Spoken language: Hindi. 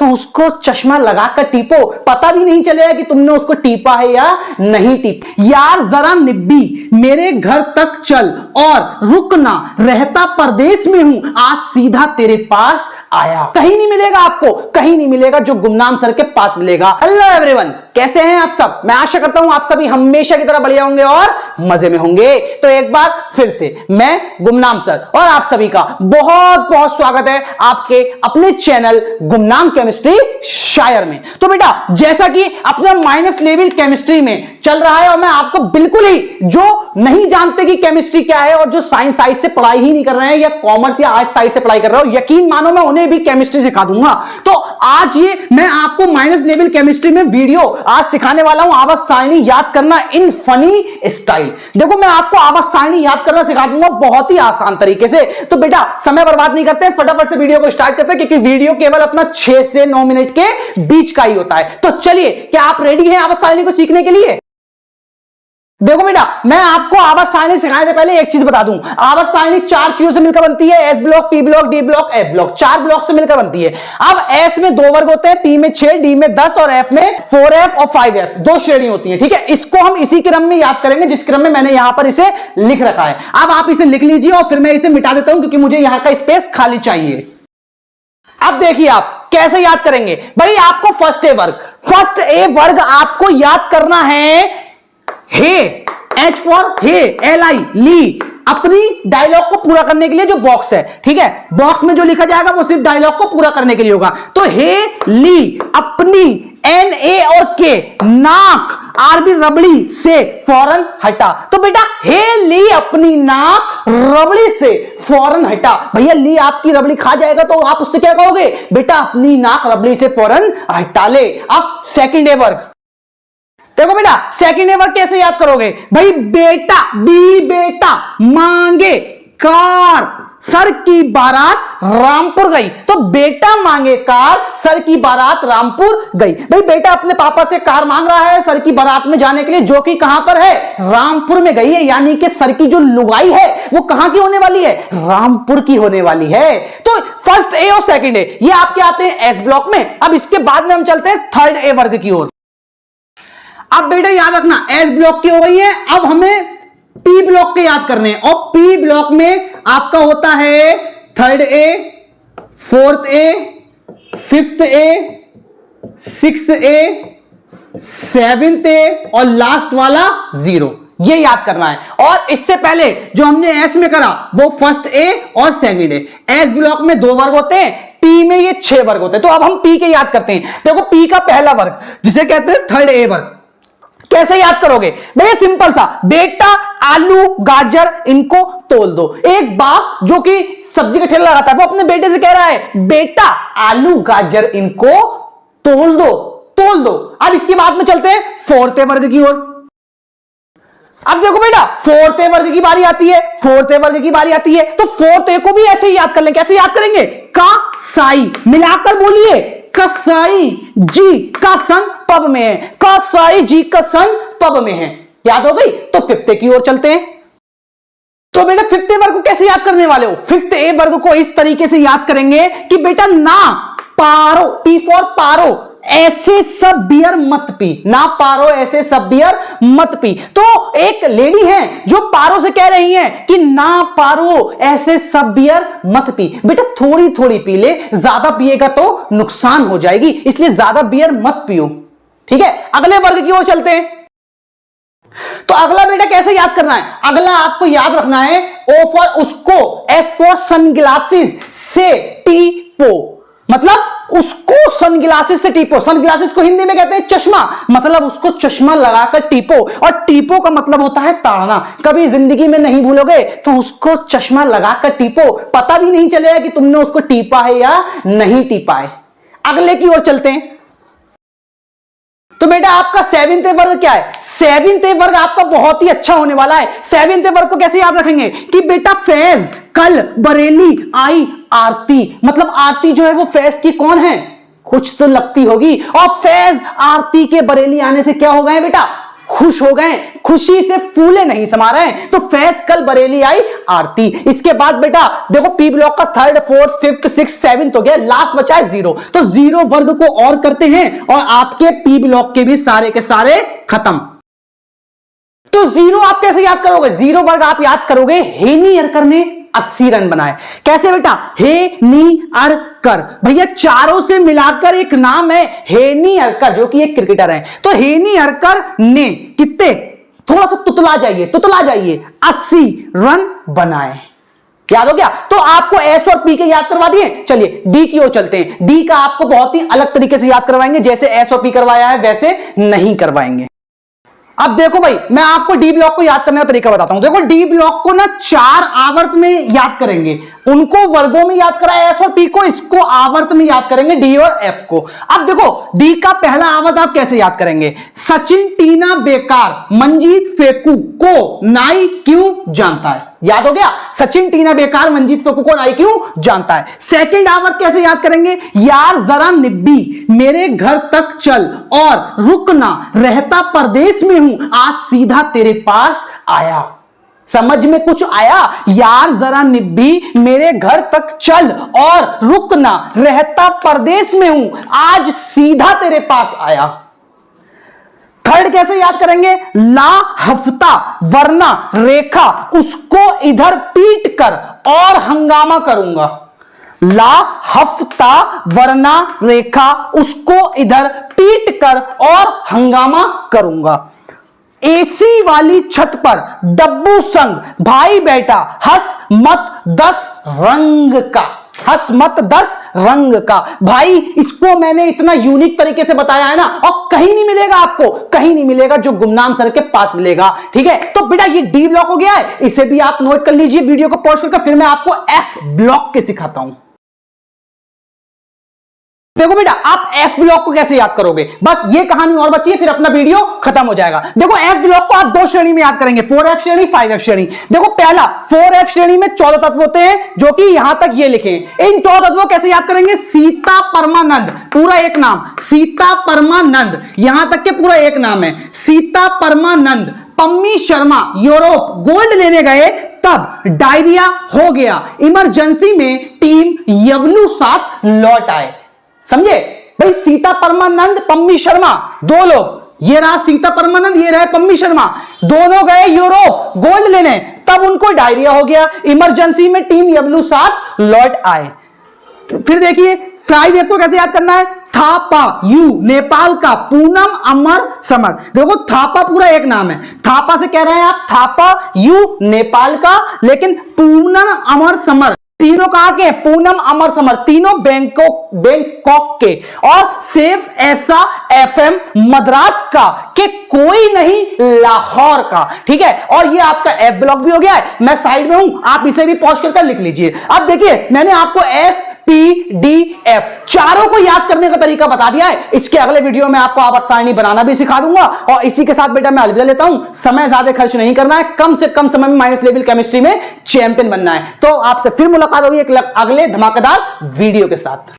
तो उसको चश्मा लगाकर टीपो, पता भी नहीं चलेगा कि तुमने उसको टीपा है या नहीं टीपा। यार जरा निब्बी मेरे घर तक चल और रुकना, रहता परदेश में हूं, आज सीधा तेरे पास आया। कहीं नहीं मिलेगा आपको, कहीं नहीं मिलेगा जो गुमनाम सर के पास मिलेगा। हेलो एवरीवन, कैसे हैं आप सब? मैं आशा करता हूं आप सभी हमेशा की तरह बढ़िया होंगे और मजे में होंगे। तो एक बार फिर से मैं गुमनाम सर और आप सभी का बहुत बहुत स्वागत है आपके अपने चैनल गुमनाम केमिस्ट्री शायर में। तो बेटा जैसा कि अपना माइनस लेवल केमिस्ट्री में चल रहा है और मैं आपको बिल्कुल ही जो नहीं जानते कि केमिस्ट्री क्या है और जो साइंस साइड से पढ़ाई ही नहीं कर रहे हैं या कॉमर्स या आर्ट साइड से पढ़ाई कर रहे हो, यकीन मानो मैं उन्हें भी केमिस्ट्री सिखा दूंगा। तो आज ये मैं आपको माइनस लेवल केमिस्ट्री में वीडियो आज सिखाने वाला हूं, आवर्त सारणी याद करना इन फनी स्टाइल। देखो मैं आपको आवर्त सारणी याद करना सिखा दूंगा बहुत ही आसान तरीके से। तो बेटा समय बर्बाद नहीं करते, फटाफट से वीडियो को स्टार्ट करते हैं क्योंकि वीडियो केवल अपना 6 से 9 मिनट के बीच का ही होता है। तो चलिए, क्या आप रेडी हैं आवर्त सारणी को सीखने के लिए? देखो बेटा मैं आपको आवर्त सारणी सिखाने से पहले एक चीज बता दूं, आवर्त सारणी 4 चीजों से मिलकर बनती है, S block, P block, D block, F block, 4 block से मिलकर बनती है। अब एस में 2 वर्ग होते हैं, पी में 6, डी में 10 और एफ में 4f और 5f, 2 श्रेणी होती है। ठीक है, इसको हम इसी क्रम में याद करेंगे जिस क्रम में मैंने यहां पर इसे लिख रखा है। अब आप इसे लिख लीजिए और फिर मैं इसे मिटा देता हूं क्योंकि मुझे यहां का स्पेस खाली चाहिए। अब देखिए आप कैसे याद करेंगे। भाई आपको फर्स्ट ए वर्ग आपको याद करना है। हे H फॉर हे, LI ली, अपनी डायलॉग को पूरा करने के लिए जो बॉक्स है, ठीक है, बॉक्स में जो लिखा जाएगा वो सिर्फ डायलॉग को पूरा करने के लिए होगा। तो हे ली अपनी, NA और K नाक, RB रबड़ी से फौरन हटा। तो बेटा हे ली अपनी नाक रबड़ी से फौरन हटा। भैया ली आपकी रबड़ी खा जाएगा तो आप उससे क्या कहोगे? बेटा अपनी नाक रबड़ी से फौरन हटा ले। अब सेकंड ए वर्ग देखो बेटा, सेकंड ए वर्ग कैसे याद करोगे? भाई बेटा बेटा मांगे कार, सर की बारात रामपुर गई। तो बेटा मांगे कार, सर की बारात रामपुर गई। भाई बेटा अपने पापा से कार मांग रहा है सर की बारात में जाने के लिए, जो कि कहां पर है? रामपुर में गई है। यानी कि सर की जो लुगाई है वो कहां की होने वाली है? रामपुर की होने वाली है। तो फर्स्ट ए और सेकंड ए ये आपके आते हैं एस ब्लॉक में। अब इसके बाद में हम चलते हैं थर्ड ए वर्ग की ओर। अब बेटा याद रखना एस ब्लॉक की हो गई है, अब हमें पी ब्लॉक के याद करने हैं। और पी ब्लॉक में आपका होता है third A, fourth A, fifth A, sixth A, seventh A और लास्ट वाला 0। ये याद करना है। और इससे पहले जो हमने एस में करा वो फर्स्ट ए और सेकंड ए। एस ब्लॉक में 2 वर्ग होते हैं, पी में ये 6 वर्ग होते हैं। तो अब हम पी के याद करते हैं। देखो पी का पहला वर्ग जिसे कहते हैं थर्ड ए वर्ग, कैसे याद करोगे? भैया सिंपल सा, बेटा आलू गाजर इनको तोल दो। एक बाप जो कि सब्जी का ठेला लगाता है वो अपने बेटे से कह रहा है बेटा आलू गाजर इनको तोल दो। अब इसके बाद में चलते हैं फोर्थ ए वर्ग की ओर। अब देखो बेटा फोर्थ ए वर्ग की बारी आती है, तो फोर्थ ए को भी ऐसे ही याद कर लें। कैसे याद करेंगे? का साई मिलाकर बोलिए, कसाई जी का संग पब में है, कसाई जी का संग पब में है। याद हो गई? तो फिफ्थ ए की ओर चलते हैं। तो बेटा फिफ्थ ए वर्ग को कैसे याद करने वाले हो? फिफ्थ ए वर्ग को इस तरीके से याद करेंगे कि बेटा ना पारो, पी फॉर पारो, ऐसे सब बियर मत पी। ना पारो ऐसे सब बियर मत पी। तो एक लेडी है जो पारो से कह रही है कि ना पारो ऐसे सब बियर मत पी। बेटा थोड़ी थोड़ी पी ले, ज्यादा पिएगा तो नुकसान हो जाएगी, इसलिए ज्यादा बियर मत पियो। ठीक है, अगले वर्ग की ओर चलते हैं। तो अगला बेटा कैसे याद करना है? अगला आपको याद रखना है ओ फॉर उसको, एस फॉर सनग्लासेस से टीपो, मतलब उसको सनग्लासेस से टीपो। सनग्लासेस को हिंदी में कहते हैं चश्मा, मतलब उसको चश्मा लगाकर टीपो। और टीपो का मतलब होता है ताड़ना। कभी जिंदगी में नहीं भूलोगे तो उसको चश्मा लगाकर टीपो, पता भी नहीं चलेगा कि तुमने उसको टीपा है या नहीं टीपा है। अगले की ओर चलते हैं। तो बेटा आपका सेवेंथ ए वर्ग क्या है? सेवेंथ ए वर्ग आपका बहुत ही अच्छा होने वाला है। सेवेंथ ए वर्ग को कैसे याद रखेंगे कि बेटा फैज कल बरेली आई आरती, मतलब आरती जो है वो फैज की कौन है? कुछ तो लगती होगी। और फैज आरती के बरेली आने से क्या हो गए बेटा? खुश हो गए, खुशी से फूले नहीं समा रहे हैं। तो फैज कल बरेली आई आरती। इसके बाद बेटा देखो पी ब्लॉक का third, fourth, fifth, six, seventh हो गया, लास्ट बचा है जीरो। तो जीरो वर्ग को और करते हैं और आपके पी ब्लॉक के भी सारे के सारे खत्म। तो जीरो आप कैसे याद करोगे? जीरो वर्ग आप याद करोगे, हेनी अरकर ने 80 रन बनाए। कैसे बेटा? हे नी अर कर, भैया चारों से मिलाकर एक नाम है हेनी अरकर, जो कि एक क्रिकेटर है। तो हेनी अरकर ने कितने, थोड़ा सा तुतला जाइए 80 रन बनाए। याद हो गया? तो आपको एस और पी के याद करवा दिए। चलिए डी की ओर चलते हैं। डी का आपको बहुत ही अलग तरीके से याद करवाएंगे, जैसे एस और पी करवाया है वैसे नहीं करवाएंगे। अब देखो भाई, मैं आपको डी ब्लॉक को याद करने का तरीका बताता हूं। देखो डी ब्लॉक को ना 4 आवर्त में याद करेंगे, उनको वर्गों में याद करा एस और पी को, इसको आवर्त में याद करेंगे डी और एफ को। अब देखो डी का पहला आवर्त आप कैसे याद करेंगे? सचिन टीना बेकार मंजीत फेकू को नाई क्यों जानता है। याद हो गया? सचिन टीना बेकार मंजीत फेकू को नाई क्यों जानता है। सेकंड आवर्त कैसे याद करेंगे? यार जरा निब्बी मेरे घर तक चल और रुकना, रहता परदेश में हूं आज सीधा तेरे पास आया। समझ में कुछ आया? यार जरा निब्बी मेरे घर तक चल और रुकना, रहता परदेश में हूं आज सीधा तेरे पास आया। थर्ड कैसे याद करेंगे? ला हफ्ता वरना रेखा उसको इधर पीट कर और हंगामा करूंगा। ला हफ्ता वरना रेखा उसको इधर पीट कर और हंगामा करूंगा। एसी वाली छत पर डब्बू संग भाई बैठा हंस मत 10 रंग का, हंस मत 10 रंग का। भाई इसको मैंने इतना यूनिक तरीके से बताया है ना, और कहीं नहीं मिलेगा आपको, कहीं नहीं मिलेगा जो गुमनाम सर के पास मिलेगा। ठीक है, तो बेटा ये डी ब्लॉक हो गया है, इसे भी आप नोट कर लीजिए। वीडियो को पॉज करके फिर मैं आपको एफ ब्लॉक के सिखाता हूं। देखो बेटा आप एफ ब्लॉक को कैसे याद करोगे, बस ये कहानी और बची है, फिर अपना वीडियो खत्म हो जाएगा। देखो एफ ब्लॉक को आप 2 श्रेणी में याद करेंगे, 4F श्रेणी, 5F श्रेणी। देखो पहला 4F श्रेणी में 14 तत्व होते हैं, जो कि यहां तक ये लिखे हैं। इन 14 तत्वों कैसे याद करेंगे? सीता परमानंद, पूरा एक नाम सीता परमानंद, यहां तक के पूरा एक नाम है सीता परमानंद। पम्मी शर्मा यूरोप गोल्ड लेने गए, तब डायरिया हो गया, इमरजेंसी में टीम यवलू साथ लौट आए। समझे भाई? सीता परमानंद, पम्मी शर्मा, 2 लोग, ये रहा सीता परमानंद, ये रहा पम्मी शर्मा, दोनों गए यूरोप गोल्ड लेने, तब उनको डायरिया हो गया, इमरजेंसी में टीम यवलू साथ लौट आए। फिर देखिए 5F को कैसे याद करना है? थापा यू नेपाल का, पूनम अमर समर। देखो थापा पूरा एक नाम है, थापा से कह रहे हैं आप, थापा यू नेपाल का, लेकिन पूनम अमर समर, तीनों कहां के? पूनम अमर समर, तीनों बैंकॉक के। और सेफ ऐसा FM मद्रास का, के कोई नहीं लाहौर का। ठीक है, और ये आपका एफ ब्लॉक भी हो गया है, मैं साइड में हूं, आप इसे भी पॉज करके लिख लीजिए। अब देखिए मैंने आपको SPDF चारों को याद करने का तरीका बता दिया है। इसके अगले वीडियो में आपको आवर्त सारणी बनाना भी सिखा दूंगा। और इसी के साथ बेटा मैं अलविदा लेता हूं, समय ज्यादा खर्च नहीं करना है, कम से कम समय में माइनस लेवल केमिस्ट्री में चैंपियन बनना है। तो आपसे फिर मुलाकात होगी एक अगले धमाकेदार वीडियो के साथ।